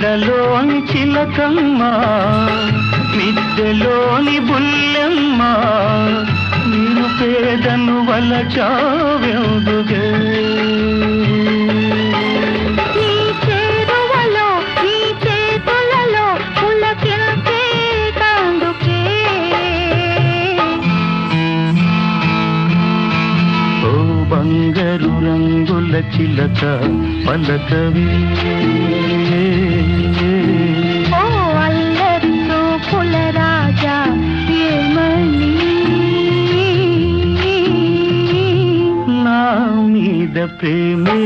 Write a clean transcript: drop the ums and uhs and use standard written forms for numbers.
మెడలోని చిలకమ్మ మిద్దెలోని బుల్లెమ్మ నేను పేదను వలచావెందుగే బంగారు రంగుల చిలక పలకవే ఓ అల్లరి చూపుల రాజా ఏమని నా మీద ప్రేమే